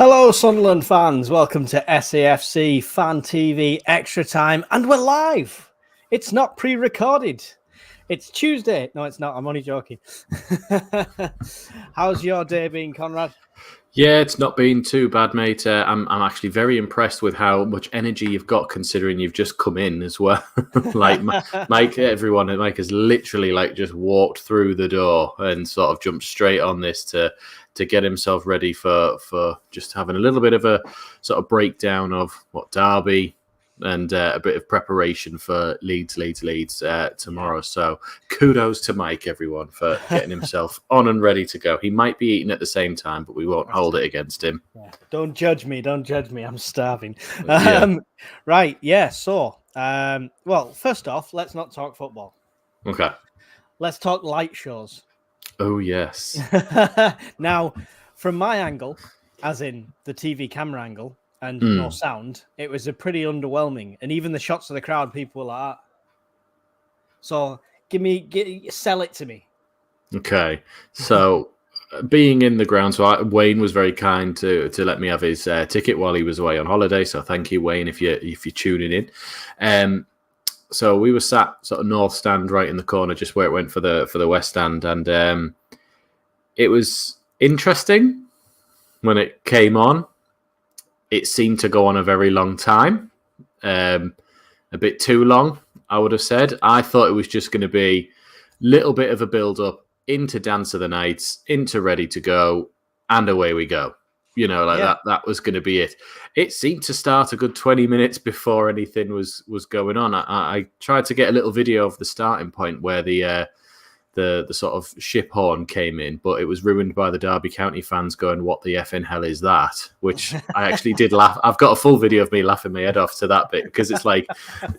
Hello, Sunderland fans. Welcome to SAFC Fan TV Extra Time, and we're live. It's not pre-recorded. It's Tuesday. No, it's not. I'm only joking. How's your day been, Conrad? Yeah, it's not been too bad, mate. I'm actually very impressed with how much energy you've got, considering you've just come in as well. Mike has literally just walked through the door and sort of jumped straight on this to get himself ready for just having a little bit of a sort of breakdown of what Derby and a bit of preparation for Leeds tomorrow. So kudos to Mike, everyone, for getting himself on and ready to go. He might be eating at the same time, but we won't hold it against him. Yeah. Don't judge me. I'm starving. Right. Yeah. So, well, first off, let's not talk football. Okay. Let's talk light shows. Oh, yes. Now, from my angle, as in the TV camera angle, and no sound, it was a pretty underwhelming. And even the shots of the crowd, people were like, so sell it to me. Okay. So being in the ground, Wayne was very kind to let me have his ticket while he was away on holiday. So thank you, Wayne, if you're tuning in. So we were sat sort of north stand, right in the corner, just where it went for the west stand, and it was interesting when it came on. It seemed to go on a very long time, a bit too long, I would have said. I thought it was just going to be a little bit of a build-up into Dance of the Nights, into Ready to Go, and away we go. That was going to be it. It seemed to start a good 20 minutes before anything was going on. I tried to get a little video of the starting point where the sort of ship horn came in, but it was ruined by the Derby County fans going, "What the effing hell is that?" Which I actually did laugh. I've got a full video of me laughing my head off to that bit, because it's like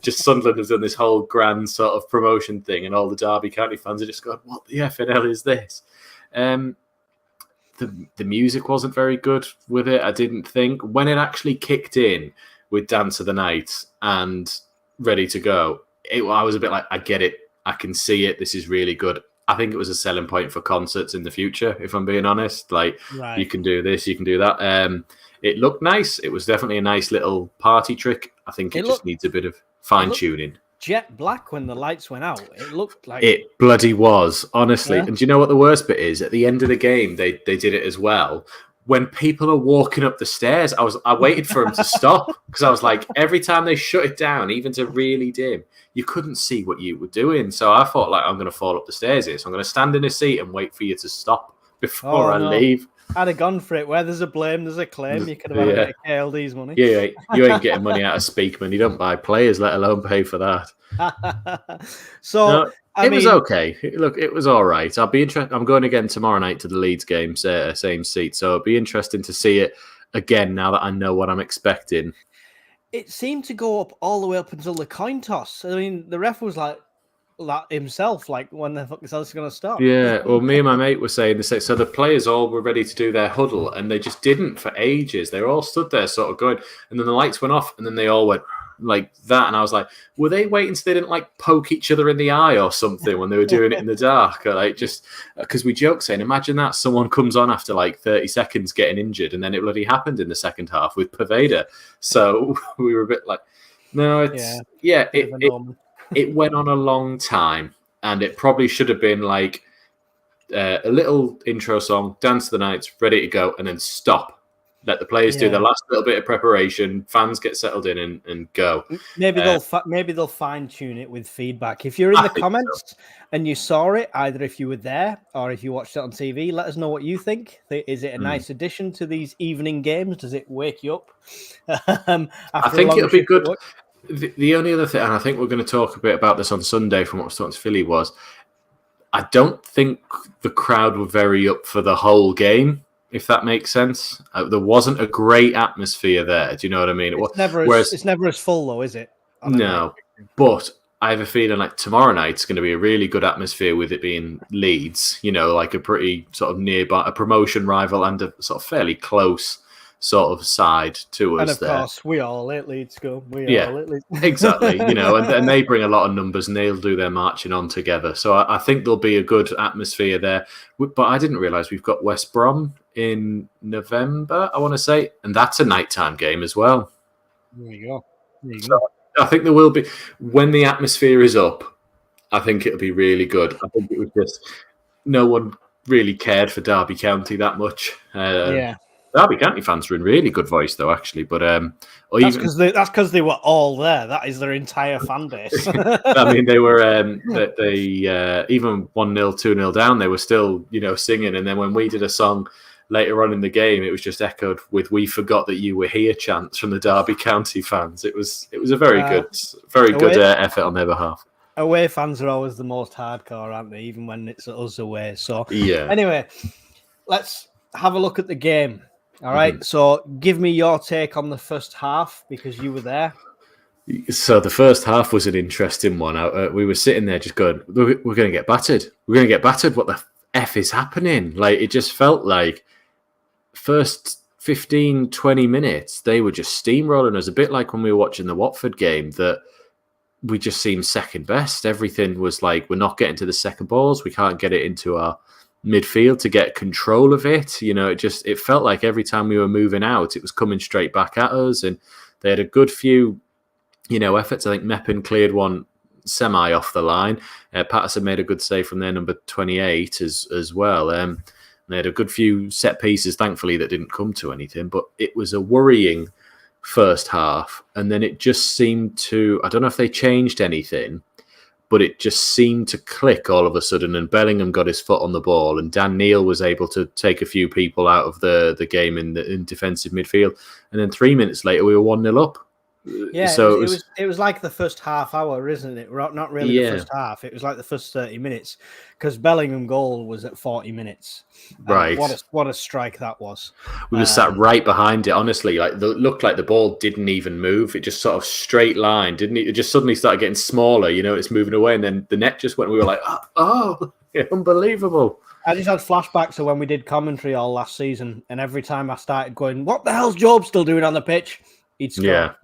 just Sunderland has done this whole grand sort of promotion thing, and all the Derby County fans are just going, "What the effing hell is this?" The music wasn't very good with it, I didn't think. When it actually kicked in with Dance of the Night and Ready to Go, I was a bit like, I get it. I can see it. This is really good. I think it was a selling point for concerts in the future, if I'm being honest. You can do this, you can do that. It looked nice. It was definitely a nice little party trick. I think it just needs a bit of fine-tuning. Jet black when the lights went out. It looked like it bloody was, honestly. Yeah. And do you know what the worst bit is? At the end of the game, they did it as well. When people are walking up the stairs, I waited for them to stop, because I was like, every time they shut it down, even to really dim, you couldn't see what you were doing. So I thought, I'm going to fall up the stairs here. So I'm going to stand in a seat and wait for you to stop before I leave. I'd have gone for it. Where there's a blame, there's a claim. You could have had a bit of KLD's money. Yeah, you ain't getting money out of Speakman. You don't buy players, let alone pay for that. It was okay. Look, it was all right. I'll be interested. I'm going again tomorrow night to the Leeds game, same seat. So it'll be interesting to see it again now that I know what I'm expecting. It seemed to go up all the way up until the coin toss. I mean, the ref was like that himself, when the fuck is this going to stop? Yeah, well, me and my mate were saying the same. So the players all were ready to do their huddle, and they just didn't for ages. They were all stood there sort of going, and then the lights went off, and then they all went like that. And I was like, were they waiting so they didn't poke each other in the eye or something when they were doing it in the dark? Or just because we joke saying, imagine that someone comes on after 30 seconds getting injured, and then it bloody happened in the second half with Paveda. So we were a bit like, no, it went on a long time, and it probably should have been a little intro song, Dance of the Nights, Ready to Go, and then stop. Let the players do the last little bit of preparation, fans get settled in and go. Maybe they'll fine tune it with feedback. If you're in the comments and you saw it, either if you were there or if you watched it on TV, let us know what you think. Is it a nice addition to these evening games? Does it wake you up? I think it'll be good. The only other thing, and I think we're going to talk a bit about this on Sunday from what I was talking to Philly, was I don't think the crowd were very up for the whole game, if that makes sense. There wasn't a great atmosphere there. Do you know what I mean? It's never as full, though, is it? No, but I have a feeling tomorrow night's going to be a really good atmosphere with it being Leeds, a pretty sort of nearby, a promotion rival and a sort of fairly close sort of side to us. And of there. course, we all at Leeds go. Yeah, exactly. And they bring a lot of numbers and they'll do their marching on together. So I think there'll be a good atmosphere there. But I didn't realise we've got West Brom in November, I want to say, and that's a nighttime game as well. There you go. So I think there will be, when the atmosphere is up, I think it'll be really good. I think it was just no one really cared for Derby County that much. Derby County fans were in really good voice, though, actually. But that's because they were all there. That is their entire fan base. I mean, they were they even 1-0, 2-0 down. They were still, singing. And then when we did a song later on in the game, it was just echoed with "We forgot that you were here" chants from the Derby County fans. It was a very good effort on their behalf. Away fans are always the most hardcore, aren't they? Even when it's us away. So yeah. Anyway, let's have a look at the game. All right. So give me your take on the first half because you were there. So the first half was an interesting one. We were sitting there just going, "We're going to get battered. We're going to get battered. What the F is happening?" Like, it just felt like first 15, 20 minutes, they were just steamrolling us, a bit like when we were watching the Watford game, that we just seemed second best. Everything was like, we're not getting to the second balls. We can't get it into our midfield to get control of it. It felt like every time we were moving out, it was coming straight back at us. And they had a good few, efforts. I think Meppin cleared one semi off the line. Patterson made a good save from their number 28 as well. They had a good few set pieces, thankfully, that didn't come to anything. But it was a worrying first half. And then it just seemed to, I don't know if they changed anything, but it just seemed to click all of a sudden. And Bellingham got his foot on the ball, and Dan Neil was able to take a few people out of the game in defensive midfield. And then 3 minutes later, we were 1-0 up. Yeah, so it was like the first half hour, isn't it? Not really the first half. It was like the first 30 minutes because Bellingham goal was at 40 minutes. Right. What a strike that was. We were sat right behind it, honestly. Like, it looked like the ball didn't even move. It just sort of straight line, didn't it? It just suddenly started getting smaller, it's moving away. And then the net just went, we were like, oh unbelievable. I just had flashbacks of when we did commentary all last season. And every time I started going, what the hell's Job still doing on the pitch? He'd score. Yeah.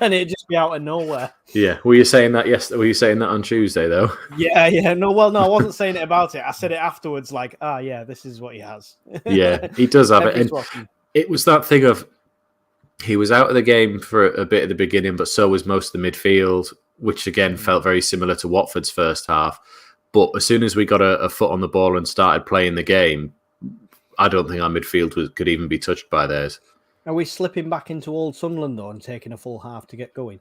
And it'd just be out of nowhere. Yeah. Were you saying that yesterday? Were you saying that on Tuesday, though? Yeah. No, I wasn't saying it about it. I said it afterwards, like, this is what he has. Yeah, he does have it. And it was that thing of, he was out of the game for a bit at the beginning, but so was most of the midfield, which again felt very similar to Watford's first half. But as soon as we got a foot on the ball and started playing the game, I don't think our midfield could even be touched by theirs. Are we slipping back into old Sunderland, though, and taking a full half to get going?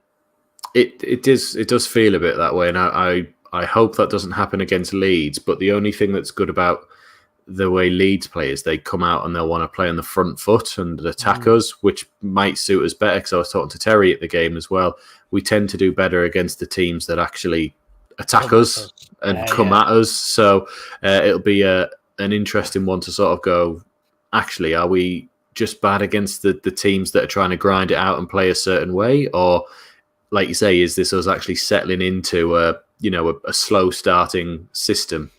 It does feel a bit that way, and I hope that doesn't happen against Leeds. But the only thing that's good about the way Leeds play is they come out and they'll want to play on the front foot and attack us, which might suit us better, because I was talking to Terry at the game as well. We tend to do better against the teams that actually attack us and come at us. So it'll be an interesting one to sort of go, actually, are we just bad against the teams that are trying to grind it out and play a certain way? Or, like you say, is this us actually settling into a slow starting system?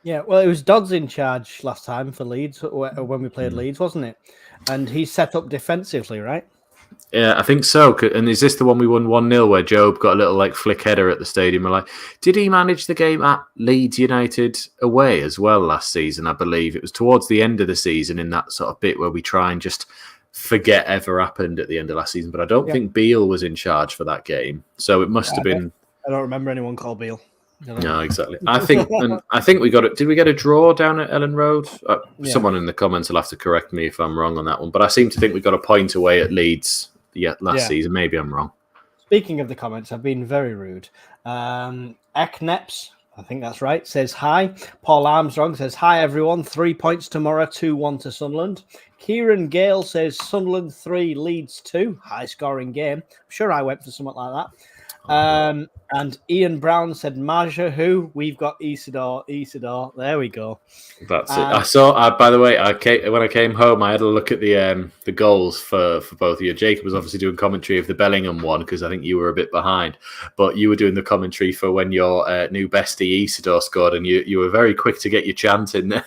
Yeah, well, it was Dodds in charge last time for Leeds when we played Leeds, wasn't it? And he set up defensively, right? Yeah, I think so. And is this the one we won 1-0 where Job got a little flick header at the stadium? We're like, did he manage the game at Leeds United away as well last season? I believe it was towards the end of the season, in that sort of bit where we try and just forget ever happened at the end of last season. But I don't think Beale was in charge for that game, so it must have been. I don't remember anyone called Beale. No, exactly. I think we got it. Did we get a draw down at Ellen Road? Someone in the comments will have to correct me if I'm wrong on that one. But I seem to think we got a point away at Leeds last season. Maybe I'm wrong. Speaking of the comments, I've been very rude. Ekneps, I think that's right, says hi. Paul Armstrong says hi, everyone. 3 points tomorrow, 2-1 to Sunderland. Kieran Gale says Sunderland 3, Leeds 2. High scoring game. I'm sure I went for something like that. And Ian Brown said, Maja, who? We've got ISIDOR. There we go. That's it. By the way, when I came home, I had a look at the goals for both of you. Jacob was obviously doing commentary of the Bellingham one because I think you were a bit behind, but you were doing the commentary for when your new bestie ISIDOR scored, and you were very quick to get your chant in there.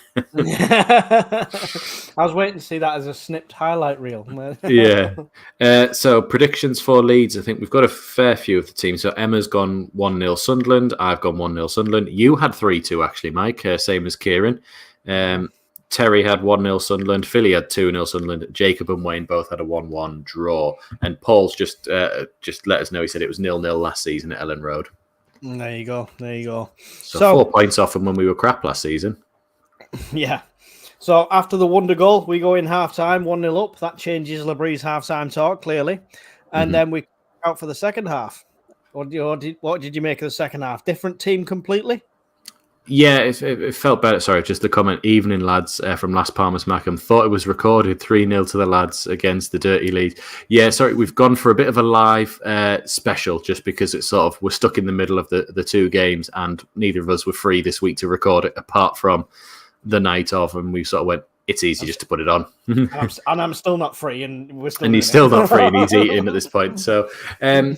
I was waiting to see that as a snipped highlight reel. Yeah. So predictions for Leeds. I think we've got a fair few of the team. So Emma's gone 1-0 Sunderland. I've gone 1-0 Sunderland. You had 3-2 actually, Mike. Same as Kieran. Terry had 1-0 Sunderland. Philly had 2-0 Sunderland. Jacob and Wayne both had a 1-1 draw. And Paul's just let us know. He said it was 0-0 last season at Ellen Road. There you go. So 4 points off from when we were crap last season. Yeah. So after the wonder goal, we go in half-time, 1-0 up. That changes Labree's half-time talk, clearly. And then we out for the second half. What did you make of the second half? Different team completely? Yeah, it felt better. Sorry, just the comment. Evening, lads, from Las Palmas Macam. Thought it was recorded 3-0 to the lads against the Dirty Leeds. Yeah, sorry, we've gone for a bit of a live special just because it's sort of we're stuck in the middle of the two games and neither of us were free this week to record it apart from the night of, and we sort of went, it's easy just to put it on. and I'm still not free, and we're still. And he's still not free, and he's eating at this point. So, I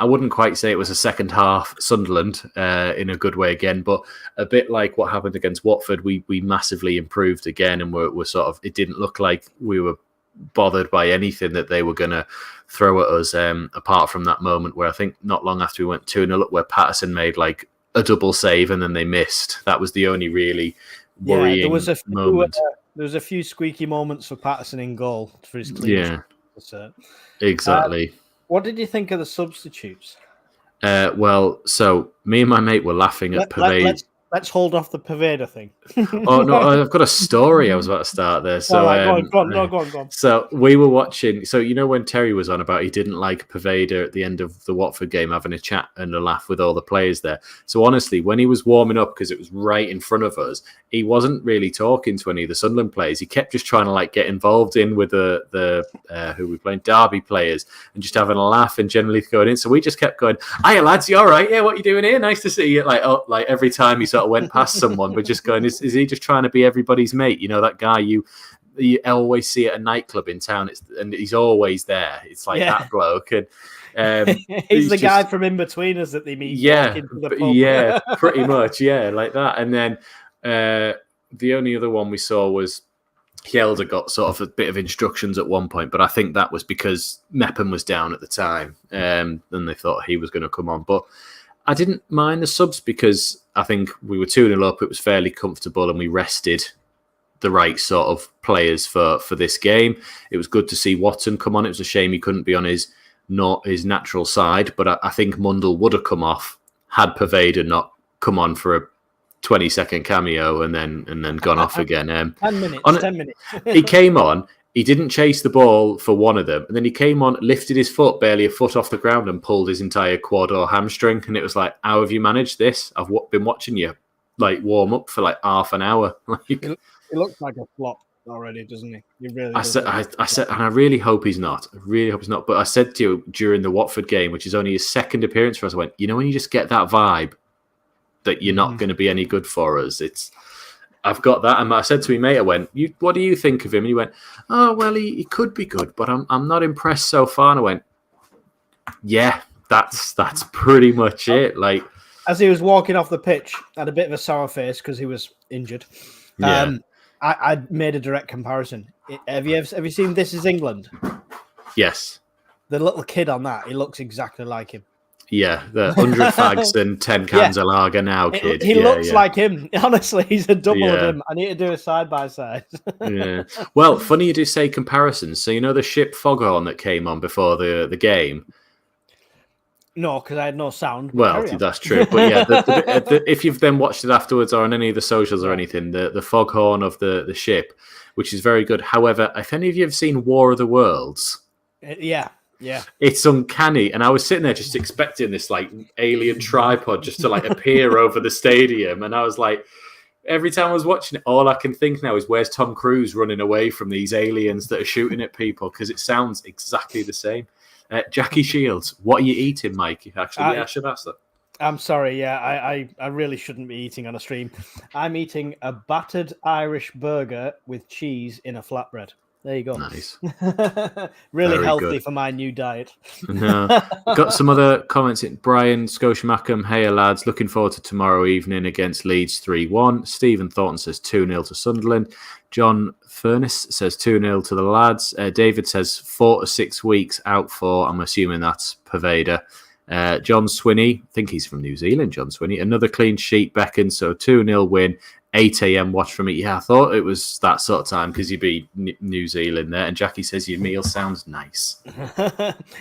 wouldn't quite say it was a second half Sunderland in a good way again, but a bit like what happened against Watford, we massively improved again, and we're sort of. It didn't look like we were bothered by anything that they were going to throw at us. Apart from that moment where I think not long after we went 2-0 up, where Patterson made like a double save and then they missed. That was the only really worrying moment. There was a few squeaky moments for Patterson in goal for his clean. Yeah, exactly. What did you think of the substitutes? Well, so me and my mate were laughing at Pavade. Let's hold off the Pervader thing. Oh, no, I've got a story I was about to start there. So, go on. So we were watching. So, when Terry was on about he didn't like Pervader at the end of the Watford game, having a chat and a laugh with all the players there. So, honestly, when he was warming up, because it was right in front of us, he wasn't really talking to any of the Sunderland players. He kept just trying to get involved in with the who we playing, Derby players, and just having a laugh and generally going in. So we just kept going, hiya lads, you all right? Yeah, what you doing here? Nice to see you. Like every time he sort of went past someone, we're just going, is he just trying to be everybody's mate? That guy you always see at a nightclub in town, and he's always there. It's like that bloke. And he's the guy from In Between Us that they meet. Yeah, yeah, pretty much. Yeah, like that. And then the only other one we saw was Hjelder got sort of a bit of instructions at one point, but I think that was because Mepham was down at the time, and they thought he was going to come on. But I didn't mind the subs because I think we were 2-0 up. It was fairly comfortable, and we rested the right sort of players for this game. It was good to see Watson come on. It was a shame he couldn't be on his natural side, but I think Mundell would have come off had Pervader not come on for a 20-second cameo and then gone off again. 10 minutes. He came on. He didn't chase the ball for one of them. And then he came on, lifted his foot barely a foot off the ground and pulled his entire quad or hamstring. And it was like, how have you managed this? I've been watching you warm up for half an hour. It looks like a flop already, doesn't he? I said, and I really hope he's not. I really hope he's not. But I said to you during the Watford game, which is only his second appearance for us, I went, when you just get that vibe that you're not going to be any good for us, I've got that. And I said to my mate, I went, what do you think of him? And he went, oh, well, he could be good, but I'm not impressed so far. And I went, yeah, that's pretty much it. As he was walking off the pitch, had a bit of a sour face because he was injured. Yeah. I made a direct comparison. Have you seen This Is England? Yes. The little kid on that, he looks exactly like him. Yeah, the 100 fags and 10 cans of lager now kid. He looks like him. Honestly, he's a double of him. I need to do a side-by-side. Yeah. Well, funny you do say comparisons. So, the ship Foghorn that came on before the game? No, because I had no sound. Well, that's true. But yeah, if you've then watched it afterwards or on any of the socials or anything, the Foghorn of the ship, which is very good. However, if any of you have seen War of the Worlds... Yeah. It's uncanny. And I was sitting there just expecting this alien tripod just to appear over the stadium. And I was like, every time I was watching it, all I can think now is where's Tom Cruise running away from these aliens that are shooting at people? Because it sounds exactly the same. Jackie Shields, what are you eating, Mike? Actually, I should ask that. I'm sorry. Yeah, I really shouldn't be eating on a stream. I'm eating a battered Irish burger with cheese in a flatbread. There you go. Nice. Really Very healthy good. for my new diet. No. Got some other comments in. Brian Scotiamackham, hey lads, looking forward to tomorrow evening against Leeds 3-1. Stephen Thornton says 2-0 to Sunderland. John Furness says 2-0 to the lads. David says 4 to 6 weeks out for, I'm assuming that's Pervader. John Swinney, I think he's from New Zealand, John Swinney. Another clean sheet beckons, so 2-0 win. 8 a.m. watch from it. Yeah, I thought it was that sort of time because you'd be New Zealand there. And Jackie says your meal sounds nice.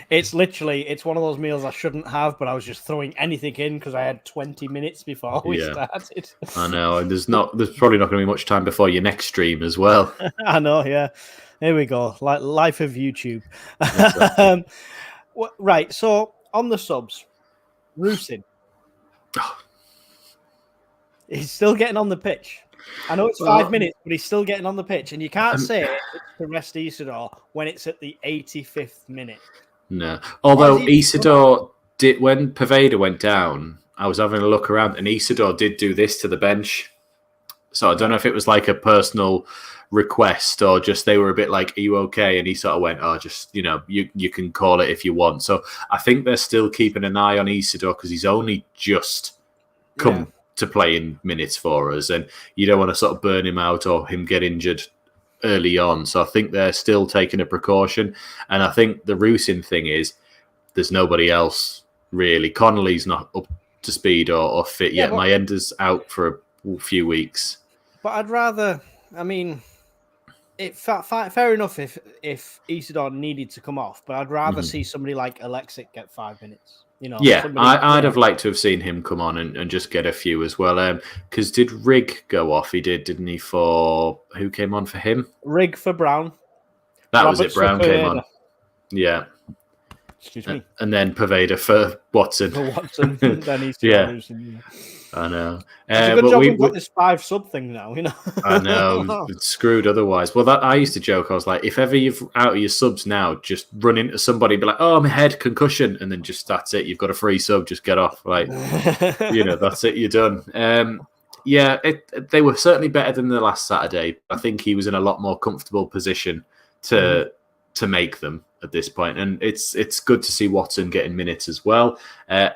It's one of those meals I shouldn't have, but I was just throwing anything in because I had 20 minutes before we started. I know, and there's probably not going to be much time before your next stream as well. I know, yeah. Here we go, like life of YouTube. Exactly. Right, so on the subs, Rusin. He's still getting on the pitch. I know it's 5 minutes, but he's still getting on the pitch. And you can't say it's to rest ISIDOR when it's at the 85th minute. No. Although ISIDOR did, when Pervader went down, I was having a look around and ISIDOR did do this to the bench. So I don't know if it was like a personal request or just they were a bit like, are you okay? And he sort of went, oh, just, you can call it if you want. So I think they're still keeping an eye on ISIDOR because he's only just come to play in minutes for us, and you don't want to sort of burn him out or him get injured early on. So I think they're still taking a precaution. And I think the Rusin thing is there's nobody else really. Connolly's not up to speed or fit yet. My Ender's out for a few weeks. But I'd rather, fair enough if ISIDOR needed to come off, but I'd rather see somebody like Alexic get 5 minutes. I'd have liked to have seen him come on and just get a few as well. Because did Rig go off? He did, didn't he? For who came on for him? Rig for Brown. That was it. Brown came on. Yeah. Excuse me. And then Pervader for Watson. Then he's losing. I know. It's a good job we've got this 5 sub thing now, I know. It's screwed otherwise. Well, I used to joke. I was like, if ever you're out of your subs now, just run into somebody and be like, oh, my head, concussion. And then just, that's it. You've got a free sub. Just get off. Like, that's it. You're done. They were certainly better than the last Saturday. I think he was in a lot more comfortable position to make them at this point, and it's good to see Watson getting minutes as well.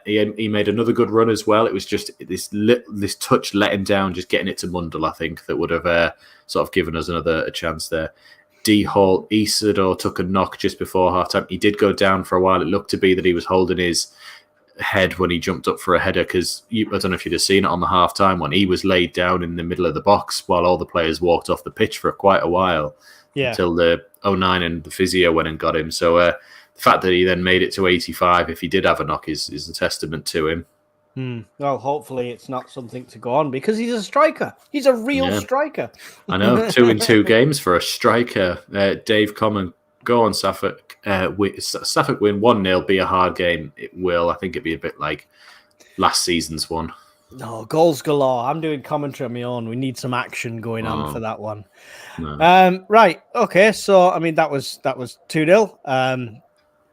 He made another good run as well. It was just this touch let him down, just getting it to Mundell, I think, that would have sort of given us a chance there. D Hall, ISIDOR took a knock just before half-time. He did go down for a while. It looked to be that he was holding his head when he jumped up for a header, because I don't know if you'd have seen it on the half-time one. He was laid down in the middle of the box while all the players walked off the pitch for quite a while. Until the 09 and the physio went and got him. So the fact that he then made it to 85, if he did have a knock, is a testament to him. Well, hopefully it's not something to go on, because he's a striker. He's a real striker. I know, 2 in 2 games for a striker. Dave Common, go on Suffolk. Suffolk win 1-0, be a hard game. It will. I think it'd be a bit like last season's one. No, goals galore. I'm doing commentary on my own. We need some action going on for that one. No. Right. Okay. So, that was 2-0.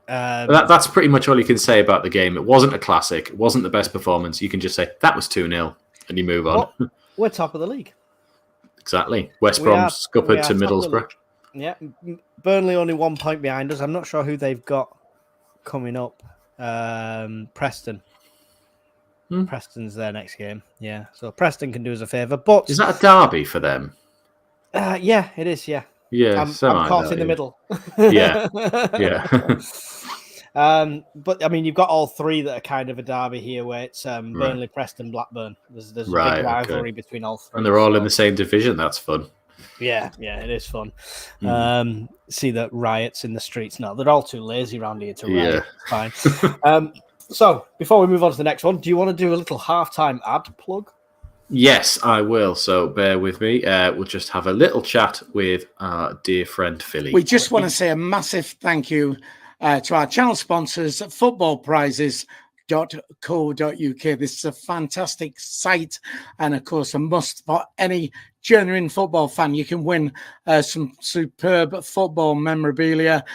That's pretty much all you can say about the game. It wasn't a classic. It wasn't the best performance. You can just say, that was 2-0, and you move on. Well, we're top of the league. Exactly. West Brom scuppered to Middlesbrough. Yeah. Burnley only 1 point behind us. I'm not sure who they've got coming up. Preston. Preston's their next game. Yeah. So Preston can do us a favour. But is that a derby for them? Yeah, it is. Yeah. Yeah. I'm caught in the middle. Yeah. But you've got all 3 that are kind of a derby here, where it's Burnley, Preston, Blackburn. There's a big rivalry between all 3. And they're all in the same division. That's fun. Yeah, it is fun. See the riots in the streets. No, they're all too lazy around here to riot. Yeah. It's fine. So, before we move on to the next one, do you want to do a little halftime ad plug? Yes, I will. So, bear with me. We'll just have a little chat with our dear friend Philly. We just want to say a massive thank you to our channel sponsors, footballprizes.co.uk. This is a fantastic site and, of course, a must for any genuine football fan, you can win some superb football memorabilia,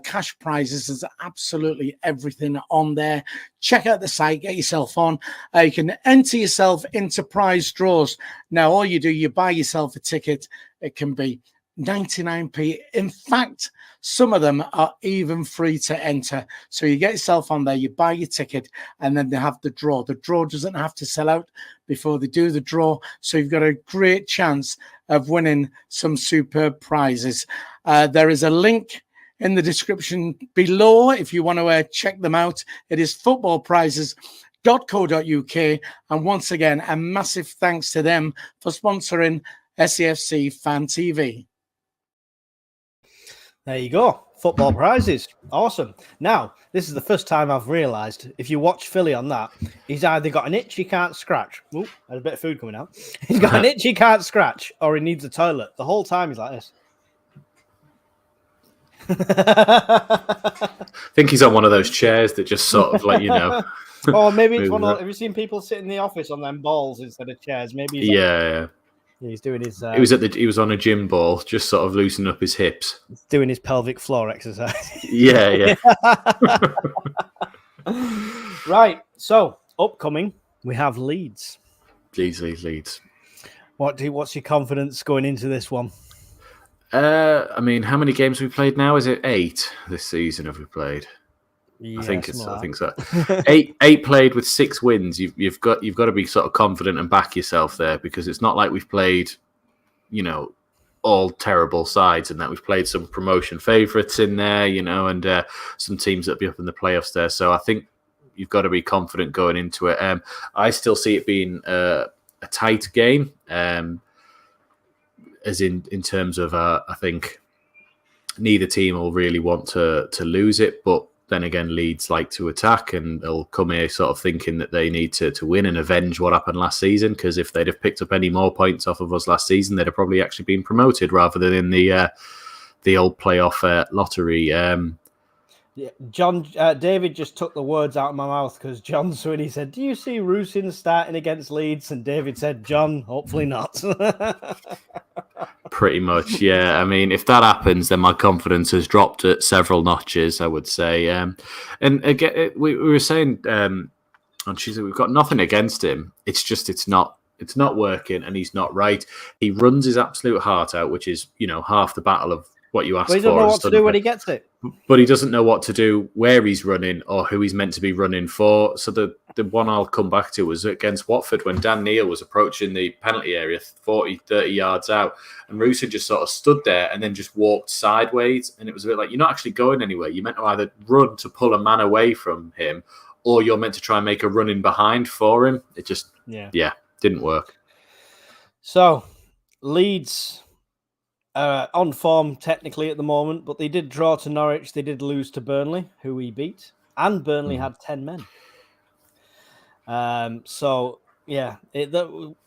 cash prizes. There's absolutely everything on there. Check out the site, get yourself on. You can enter yourself into prize draws. Now, all you do, you buy yourself a ticket. It can be 99p. In fact, some of them are even free to enter. So you get yourself on there, you buy your ticket, and then they have the draw. The draw doesn't have to sell out before they do the draw. So you've got a great chance of winning some superb prizes. There is a link in the description below if you want to check them out. It is footballprizes.co.uk. And once again, a massive thanks to them for sponsoring SAFC Fan TV. There you go. Football prizes. Awesome. Now, this is the first time I've realised, if you watch Philly on that, he's either got an itch he can't scratch. Oh, there's a bit of food coming out. He's got an itch he can't scratch, or he needs a toilet. The whole time he's like this. I think he's on one of those chairs that just sort of like, Or maybe it's one of... Have you seen people sit in the office on them balls instead of chairs? Maybe he's yeah. He's doing his... He was on a gym ball, just sort of loosening up his hips. Doing his pelvic floor exercise. Yeah. Right. So, upcoming, we have Leeds. Leeds. What's your confidence going into this one? I mean, how many games have we played now? Is it 8 this season have we played? Yeah, I think so. 8 played with 6 wins. You've got to be sort of confident and back yourself there, because it's not like we've played, all terrible sides, and that we've played some promotion favourites in there, and some teams that'll be up in the playoffs there. So I think you've got to be confident going into it. I still see it being a tight game, as in terms of I think neither team will really want to lose it, but then again, Leeds like to attack, and they'll come here sort of thinking that they need to win and avenge what happened last season, because if they'd have picked up any more points off of us last season, they'd have probably actually been promoted rather than in the old playoff lottery. Yeah, David just took the words out of my mouth, because John Sweeney said, "Do you see Rusin starting against Leeds?" And David said, "John, hopefully not." Pretty much, yeah. I mean, if that happens, then my confidence has dropped at several notches, I would say. And again, we were saying on Tuesday, we've got nothing against him. It's just it's not working, and he's not right. He runs his absolute heart out, which is half the battle of what you ask for. He doesn't know what to do when he gets it. But he doesn't know what to do, where he's running, or who he's meant to be running for. So the one I'll come back to was against Watford, when Dan Neil was approaching the penalty area 40, 30 yards out, and Rusin just sort of stood there and then just walked sideways. And it was a bit like, you're not actually going anywhere. You're meant to either run to pull a man away from him, or you're meant to try and make a run in behind for him. It just, didn't work. So, Leeds... on form technically at the moment, but they did draw to Norwich. They did lose to Burnley, who we beat, and Burnley had 10 men.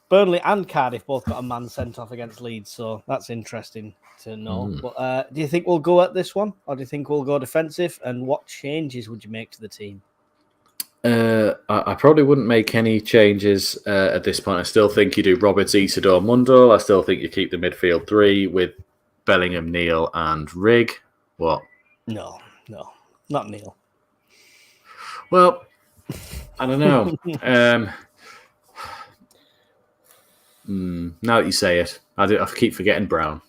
Burnley and Cardiff both got a man sent off against Leeds, so that's interesting to know. But do you think we'll go at this one, or do you think we'll go defensive? And what changes would you make to the team? I probably wouldn't make any changes at this point. I still think you do Roberts, ISIDOR, Mundell. I still think you keep the midfield 3 with Bellingham, Neil, and Rigg. What? No, not Neil. Well, I don't know. Now that you say it, I keep forgetting Brown.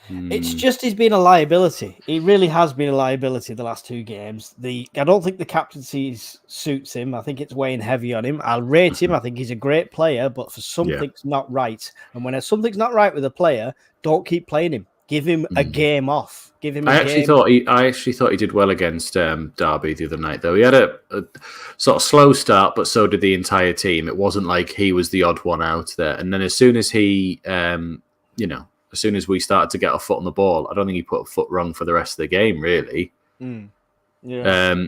It's just he's been a liability. He really has been a liability the last 2 games. I don't think the captaincy suits him. I think it's weighing heavy on him. I'll rate him. I think he's a great player, but for something's not right. And when something's not right with a player, don't keep playing him. Give him a game off. Give him. I actually thought he did well against Derby the other night, though. He had a sort of slow start, but so did the entire team. It wasn't like he was the odd one out there. And then as soon as he, as soon as we started to get our foot on the ball, I don't think he put a foot wrong for the rest of the game, really. Yeah.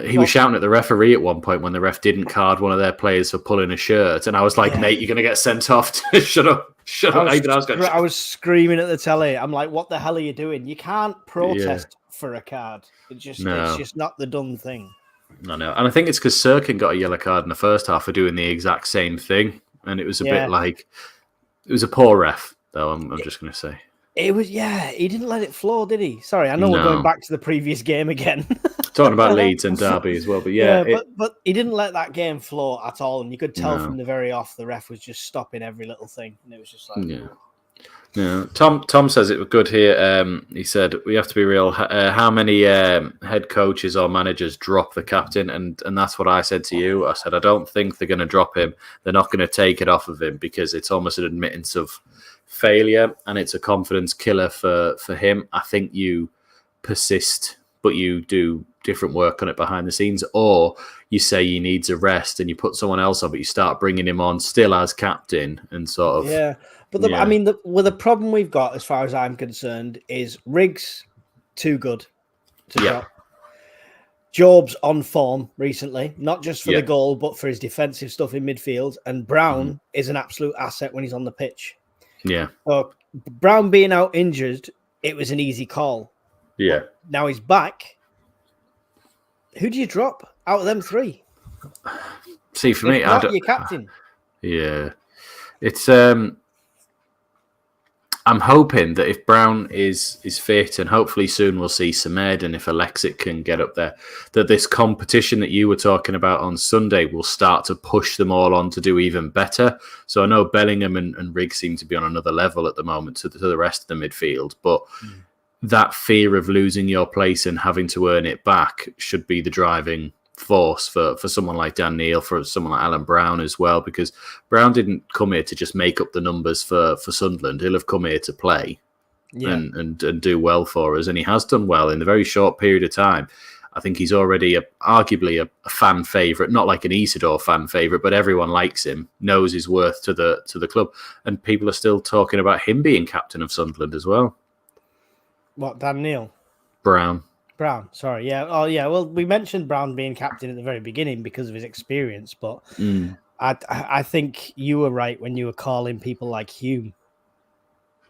He was shouting at the referee at one point when the ref didn't card one of their players for pulling a shirt. And I was like, mate, you're going to get sent off. Shut up. I was screaming at the telly. I'm like, what the hell are you doing? You can't protest for a card. It's just not the done thing. I know. And I think it's because Sirkin got a yellow card in the first half for doing the exact same thing. and it was a bit like it was a poor ref, though. I'm just going to say it was. Yeah, he didn't let it flow, did he? Sorry, I know we're going back to the previous game again. Talking about Leeds and Derby as well, but but he didn't let that game flow at all, and you could tell from the very off the ref was just stopping every little thing, and it was just like. Yeah. Tom says it was good here. He said we have to be real. How many head coaches or managers drop the captain? And that's what I said to you. I said I don't think they're going to drop him. They're not going to take it off of him because it's almost an admittance of failure and it's a confidence killer for him. I think you persist, but you do different work on it behind the scenes, or you say he needs a rest and you put someone else on, but you start bringing him on still as captain and sort of But I mean, the problem we've got, as far as I'm concerned, is Riggs too good to drop. Job's on form recently, not just for the goal, but for his defensive stuff in midfield. And Brown is an absolute asset when he's on the pitch. Yeah. So Brown being out injured, it was an easy call. Yeah. But now he's back. Who do you drop out of them three? See, for me, I don't. Your captain. Yeah, it's. I'm hoping that if Brown is fit, and hopefully soon we'll see Semed, and if Alexic can get up there, that this competition that you were talking about on Sunday will start to push them all on to do even better. So I know Bellingham and Riggs seem to be on another level at the moment to the rest of the midfield, but that fear of losing your place and having to earn it back should be the driving force for someone like Dan Neil, for someone like Alan Brown as well, because Brown didn't come here to just make up the numbers for Sunderland. He'll have come here to play and do well for us, and he has done well in a very short period of time. I think he's already arguably a fan favourite, not like an ISIDOR fan favourite, but everyone likes him, knows his worth to the club, and people are still talking about him being captain of Sunderland as well. What, Dan Neil? Brown, sorry. Yeah. Oh, yeah. Well, we mentioned Brown being captain at the very beginning because of his experience, but I think you were right when you were calling people like Hume.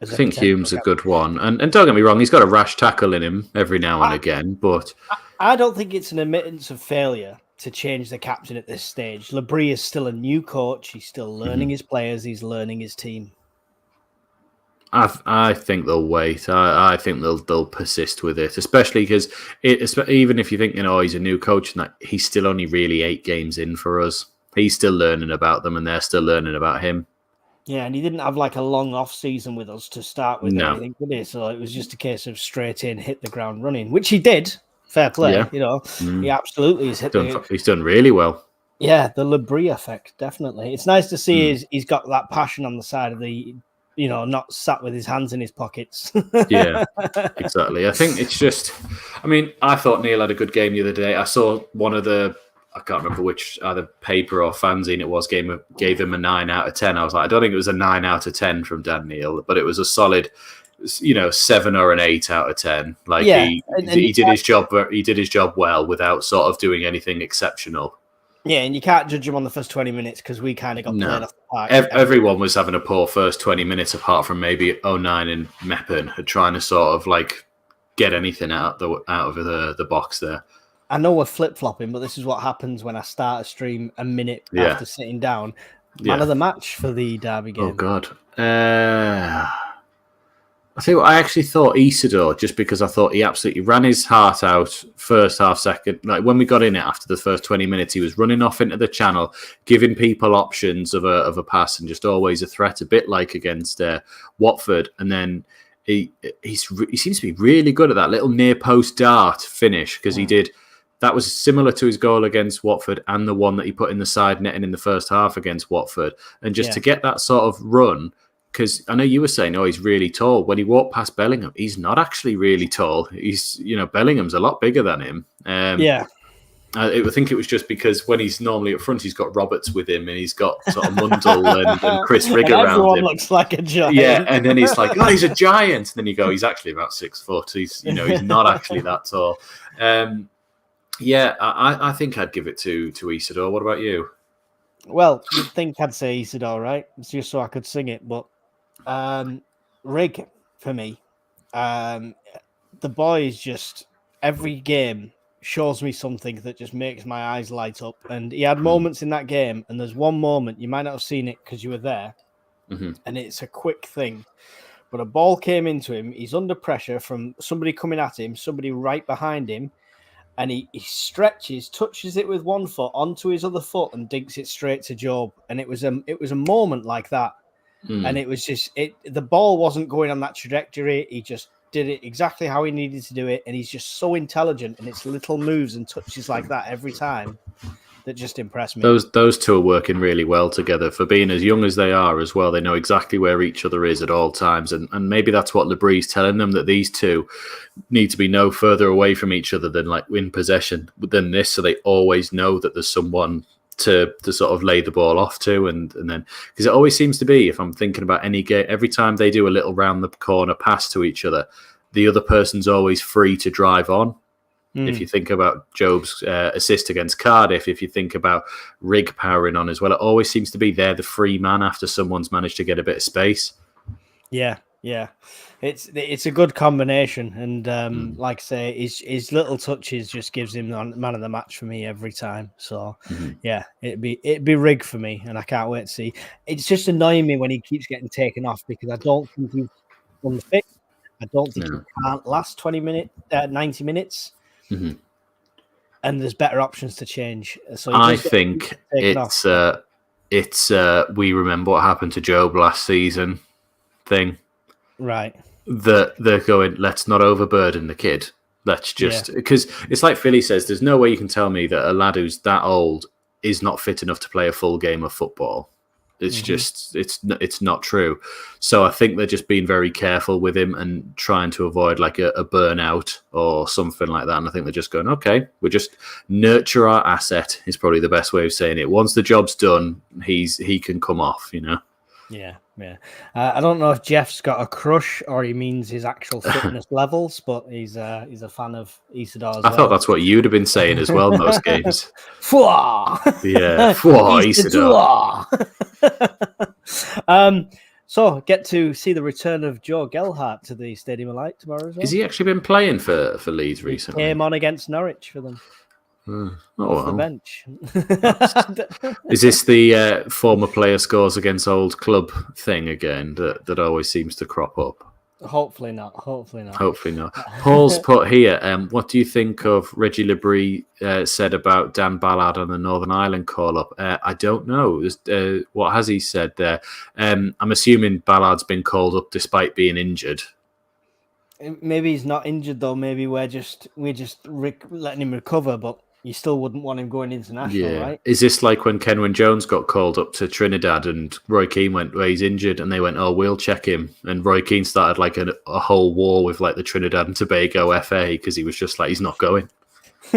I think Hume's a good one. And don't get me wrong, he's got a rash tackle in him every now and again, but... I don't think it's an admittance of failure to change the captain at this stage. Labrie is still a new coach. He's still learning his players. He's learning his team. I think they'll wait. I think they'll persist with it, especially because even if you think he's a new coach and that, he's still only really 8 games in for us. He's still learning about them, and they're still learning about him. Yeah, and he didn't have like a long off season with us to start with. No. Anything, did he? So it was just a case of straight in, hit the ground running, which he did. Fair play, he absolutely has hit. He's done really well. Yeah, the Labrie effect, definitely. It's nice to see he's got that passion on the side of the. Not sat with his hands in his pockets. Yeah, exactly. I think it's just, I thought Neil had a good game the other day. I saw one of I can't remember which, either paper or fanzine it was, gave him a 9 out of 10. I was like, I don't think it was a 9 out of 10 from Dan Neil, but it was a solid, 7 or an 8 out of 10. Like he did his job. He did his job well without sort of doing anything exceptional. Yeah, and you can't judge him on the first 20 minutes because we kind of got played off the park. Everyone was having a poor first 20 minutes, apart from maybe 09 and Meppen, trying to sort of like get anything out of the box there. I know we're flip-flopping, but this is what happens when I start a stream a minute after sitting down. Man of the match for the Derby game. Oh, God. I actually thought ISIDOR, just because I thought he absolutely ran his heart out first half, second. Like when we got in it after the first 20 minutes, he was running off into the channel, giving people options of a pass and just always a threat, a bit like against Watford. And then he seems to be really good at that little near post dart finish, because he did. That was similar to his goal against Watford and the one that he put in the side netting in the first half against Watford. And just to get that sort of run. Because I know you were saying, he's really tall. When he walked past Bellingham, he's not actually really tall. He's, Bellingham's a lot bigger than him. I think it was just because when he's normally up front, he's got Roberts with him, and he's got sort of Mundell and Chris Rigg around everyone him. Looks like a giant. Yeah, and then he's like, he's a giant. And then you go, he's actually about 6 foot. He's, he's not actually that tall. I think I'd give it to ISIDOR. What about you? Well, you'd think I'd say ISIDOR, right? It's just so I could sing it, but Rigg for me. The boy is just every game shows me something that just makes my eyes light up. And he had moments in that game, and there's one moment, you might not have seen it because you were there, and it's a quick thing. But a ball came into him. He's under pressure from somebody coming at him, somebody right behind him, and he stretches, touches it with one foot onto his other foot, and dinks it straight to Job. And it was a moment like that, and it was just the ball wasn't going on that trajectory. He just did it exactly how he needed to do it, and he's just so intelligent, and it's little moves and touches like that every time that just impressed me. Those two are working really well together for being as young as they are as well. They know exactly where each other is at all times, and maybe that's what Labree's telling them, that these two need to be no further away from each other than like in possession than this, so they always know that there's someone to sort of lay the ball off to, and then because it always seems to be, if I'm thinking about any game, every time they do a little round the corner pass to each other, the other person's always free to drive on. If you think about Job's assist against Cardiff, if you think about Rig powering on as well, it always seems to be they're the free man after someone's managed to get a bit of space. Yeah. It's a good combination, and like I say, his little touches just gives him man of the match for me every time. So yeah, it'd be Rig for me, and I can't wait to see. It's just annoying me when he keeps getting taken off, because I don't think he's unfit. I don't think he can't last 90 minutes. And there's better options to change. So I think it's we remember what happened to Job last season thing. Right. That they're going, let's not overburden the kid. Let's just, because it's like Philly says, there's no way you can tell me that a lad who's that old is not fit enough to play a full game of football. It's just, it's not true. So I think they're just being very careful with him and trying to avoid like a burnout or something like that. And I think they're just going, okay, we'll just nurture our asset is probably the best way of saying it. Once the job's done, he can come off, you know? Yeah. I don't know if Jeff's got a crush or he means his actual fitness levels, but he's a fan of ISIDOR as well. I thought that's what you'd have been saying as well most games. Fwah! Yeah, fwah, ISIDOR. So get to see the return of Joe Gelhardt to the Stadium of Light tomorrow as well. Has he actually been playing for Leeds recently? He came on against Norwich for them. Off the bench. Is this the former player scores against old club thing again that always seems to crop up? Hopefully not. Paul's put here, what do you think of Reggie Labree said about Dan Ballard on the Northern Ireland call-up? I don't know. What has he said there? I'm assuming Ballard's been called up despite being injured. Maybe he's not injured though. Maybe we're just letting him recover, but you still wouldn't want him going international, right? Is this like when Kenwyne Jones got called up to Trinidad and Roy Keane went, well, he's injured, and they went, oh, we'll check him. And Roy Keane started like a whole war with like the Trinidad and Tobago FA because he was just like, he's not going.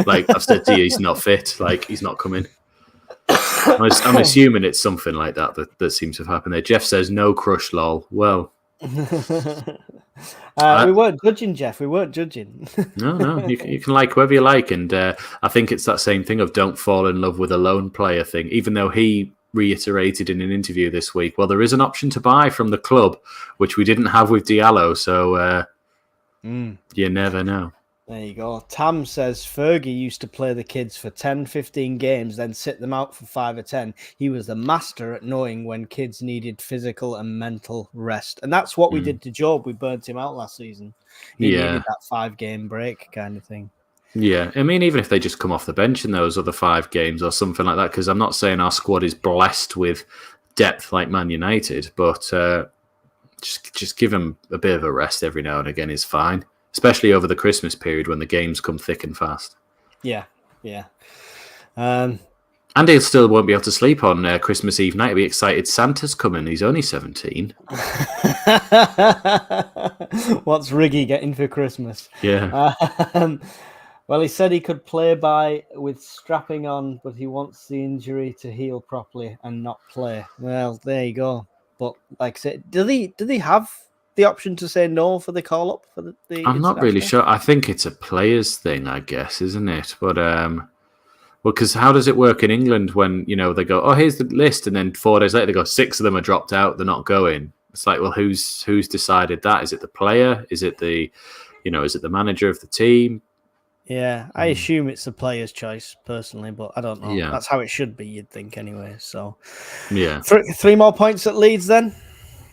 Like, I've said to you, he's not fit. Like, he's not coming. I'm assuming it's something like that seems to have happened there. Jeff says, no crush, lol. Well... we weren't judging, Jeff. We weren't judging. No. You can like whoever you like, and I think it's that same thing of don't fall in love with a lone player thing. Even though he reiterated in an interview this week, well, there is an option to buy from the club, which we didn't have with Diallo. So you never know. There you go. Tam says Fergie used to play the kids for 10, 15 games, then sit them out for 5 or 10. He was the master at knowing when kids needed physical and mental rest. And that's what we did to Job. We burnt him out last season. He needed that 5-game break kind of thing. Yeah, I mean, even if they just come off the bench in those other 5 games or something like that, because I'm not saying our squad is blessed with depth like Man United, but just give them a bit of a rest every now and again is fine. Especially over the Christmas period when the games come thick and fast. Yeah. And he still won't be able to sleep on Christmas Eve night. He'll be excited Santa's coming. He's only 17. What's Riggy getting for Christmas? Yeah. Well, he said he could play with strapping on, but he wants the injury to heal properly and not play. Well, there you go. But like I said, do they have the option to say no for the call up for the I'm not really sure. I think it's a players thing, I guess, isn't it? But well, because how does it work in England when they go, oh, here's the list, and then 4 days later they go, 6 of them are dropped out, they're not going. It's like, well, who's decided that? Is it the player? Is it the is it the manager of the team? Yeah, I assume it's the player's choice personally, but I don't know. Yeah. That's how it should be, you'd think, anyway. So, Yeah. 3 more points at Leeds then.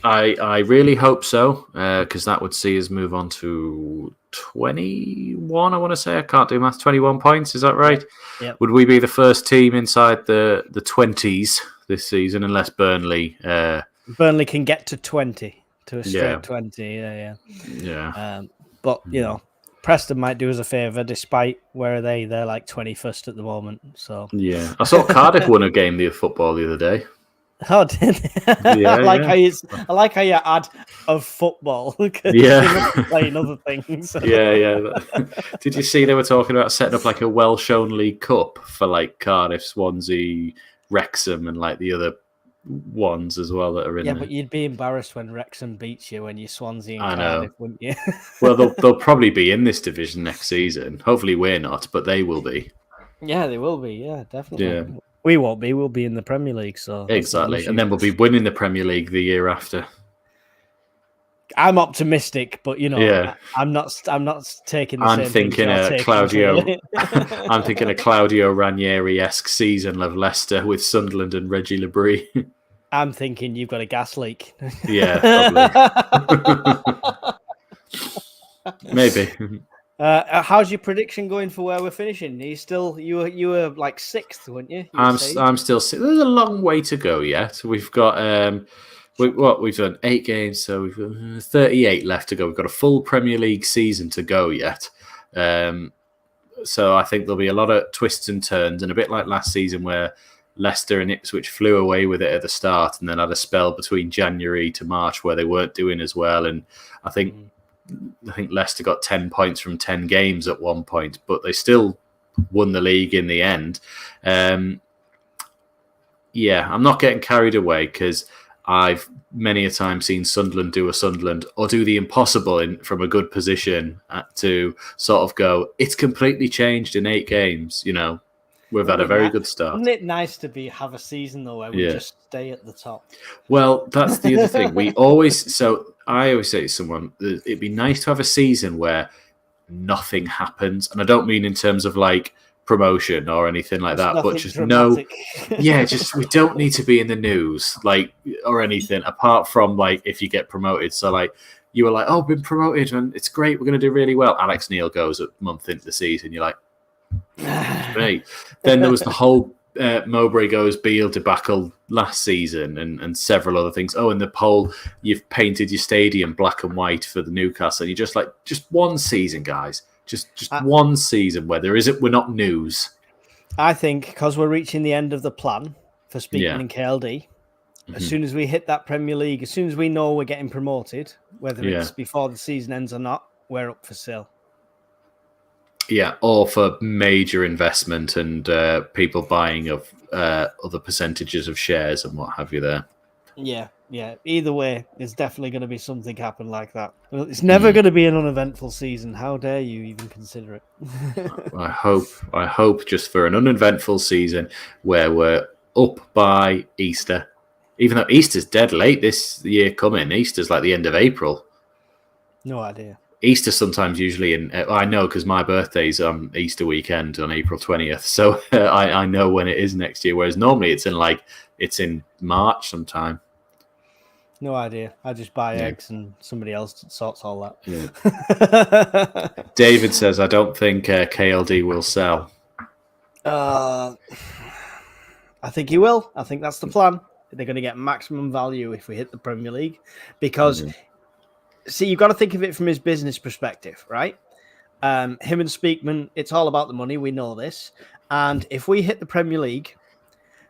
I really hope so, because that would see us move on to 21. I want to say, I can't do math. 21 points, is that right? Yep. Would we be the first team inside the 20s this season, unless Burnley? Burnley can get to 20, to a straight Yeah. 20. Yeah. But Preston might do us a favour, despite where are they? They're like 21st at the moment. So Yeah, I saw Cardiff won a game of football the other day. oh, did Yeah, I like how you add of football. Yeah. Playing other things. Yeah. Did you see they were talking about setting up like a Welsh-only cup for like Cardiff, Swansea, Wrexham, and like the other ones as well that are in there? But you'd be embarrassed when Wrexham beats you when you're Swansea and I Cardiff, know. wouldn't you? Well, they'll probably be in this division next season. Hopefully we're not, but they will be. Yeah, they will be. Yeah, definitely. Yeah. We won't be. We'll be in the Premier League. So Exactly. And then we'll be winning the Premier League the year after. I'm optimistic, but Yeah. I'm not taking the I'm same thinking things you're a taking, Claudio. clearly. I'm thinking a Claudio Ranieri-esque season of Leicester with Sunderland and Reggie Labrie. I'm thinking you've got a gas leak. Yeah, probably. Maybe. How's your prediction going for where we're finishing? Are you still you were like 6th, weren't you? I'm still. There's a long way to go yet. We've got we've done 8 games, so we've got 38 left to go. We've got a full Premier League season to go yet. So I think there'll be a lot of twists and turns, and a bit like last season where Leicester and Ipswich flew away with it at the start, and then had a spell between January to March where they weren't doing as well. And I think Leicester got 10 points from 10 games at one point, but they still won the league in the end. I'm not getting carried away because I've many a time seen Sunderland do a Sunderland or do the impossible from a good position to sort of go, it's completely changed in 8 games. We've had a very good start. Wouldn't it nice to have a season though where we just stay at the top? Well, that's the other thing. I always say to someone, it'd be nice to have a season where nothing happens. And I don't mean in terms of like promotion or anything like that, but just dramatic. We don't need to be in the news or anything apart from like if you get promoted. So like you were like, oh, been promoted and it's great, we're going to do really well. Alex Neil goes a month into the season. You're like, great. Then there was the whole Mowbray goes Beale debacle last season and several other things. Oh, in the poll, you've painted your stadium black and white for the Newcastle. And you're just like, just one season, guys. Just one season where we're not news. I think because we're reaching the end of the plan for Speakman and KLD, as soon as we hit that Premier League, as soon as we know we're getting promoted, whether it's before the season ends or not, we're up for sale. Yeah, or for major investment and people buying of other percentages of shares and what have you there. Yeah. Either way, there's definitely going to be something happen like that. It's never going to be an uneventful season. How dare you even consider it? I hope just for an uneventful season where we're up by Easter, even though Easter's dead late this year coming. Easter's like the end of April. No idea. Easter sometimes usually I know because my birthday's on Easter weekend on April 20th, so I know when it is next year. Whereas normally it's in March sometime. No idea. I just buy eggs and somebody else sorts all that. Yeah. David says, I don't think KLD will sell. I think he will. I think that's the plan. They're going to get maximum value if we hit the Premier League because. See, you've got to think of it from his business perspective, right? Him and Speakman, it's all about the money. We know this. And if we hit the Premier League,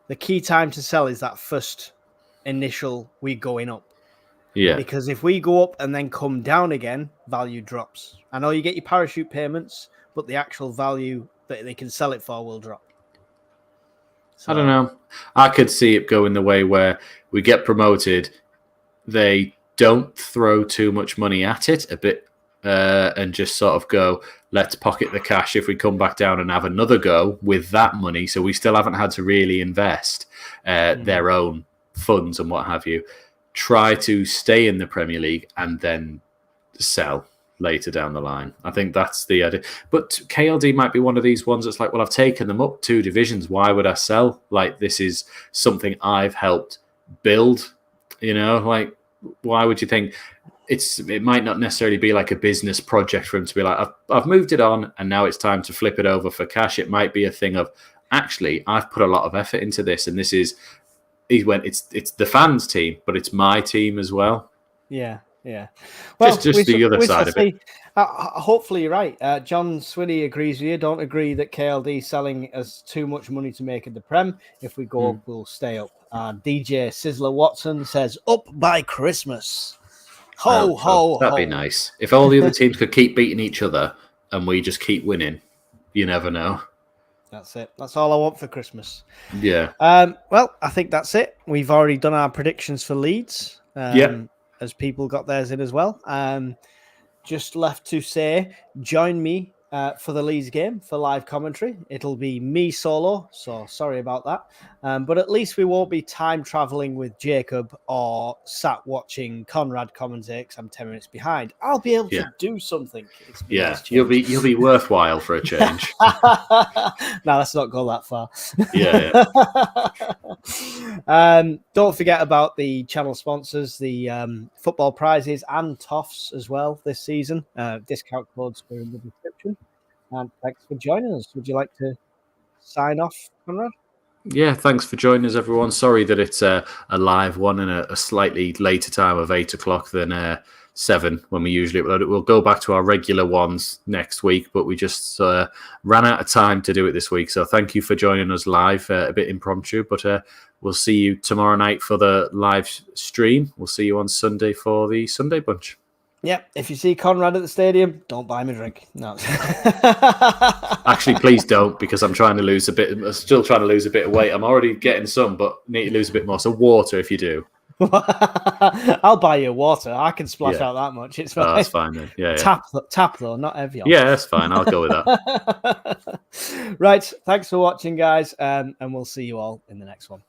the key time to sell is that first initial we going up. Yeah. Because if we go up and then come down again, value drops. I know you get your parachute payments, but the actual value that they can sell it for will drop. So, I don't know. I could see it going the way where we get promoted, they don't throw too much money at it a bit and just sort of go, let's pocket the cash if we come back down and have another go with that money. So we still haven't had to really invest their own funds and what have you. Try to stay in the Premier League and then sell. later down the line. I think that's the idea. But KLD might be one of these ones that's like, well, I've taken them up 2 divisions. Why would I sell? Like, this is something I've helped build, you know, like, why would you think it might not necessarily be like a business project for him to be like, I've moved it on and now it's time to flip it over for cash. It might be a thing of, actually, I've put a lot of effort into this, and this is, it's the fans' team, but it's my team as well. Yeah. Yeah, well, just the other side of it. Hopefully, you're right. John Swinny agrees with you. Don't agree that KLD selling as too much money to make in the Prem. If we go up, we'll stay up. DJ Sizzler Watson says up by Christmas. That'd be nice. If all the other teams could keep beating each other and we just keep winning, you never know. That's it. That's all I want for Christmas. Yeah. Well, I think that's it. We've already done our predictions for Leeds. As people got theirs in as well. Just left to say, join me for the Leeds game for live commentary. It'll be me solo, so sorry about that. But at least we won't be time traveling with Jacob or sat watching Conrad commentate because I'm 10 minutes behind. I'll be able to do something. You'll be worthwhile for a change. No, let's not go that far. Don't forget about the channel sponsors, the football prizes and toffs as well this season. Discount codes are in the description. And thanks for joining us. Would you like to sign off, Conrad? Yeah, thanks for joining us, everyone. Sorry that it's a live one and a slightly later time of 8 o'clock than 7 when we usually upload it. We'll go back to our regular ones next week, but we just ran out of time to do it this week. So thank you for joining us live, a bit impromptu, but we'll see you tomorrow night for the live stream. We'll see you on Sunday for the Sunday Bunch. Yeah, if you see Conrad at the stadium, don't buy him a drink. No. Actually, please don't, because I'm still trying to lose a bit of weight. I'm already getting some, but need to lose a bit more. So water if you do. I'll buy you water. I can splash out that much. It's fine. Oh, that's fine then. Yeah. Tap though, not Evian. Yeah, that's fine. I'll go with that. Right. Thanks for watching, guys. And we'll see you all in the next one.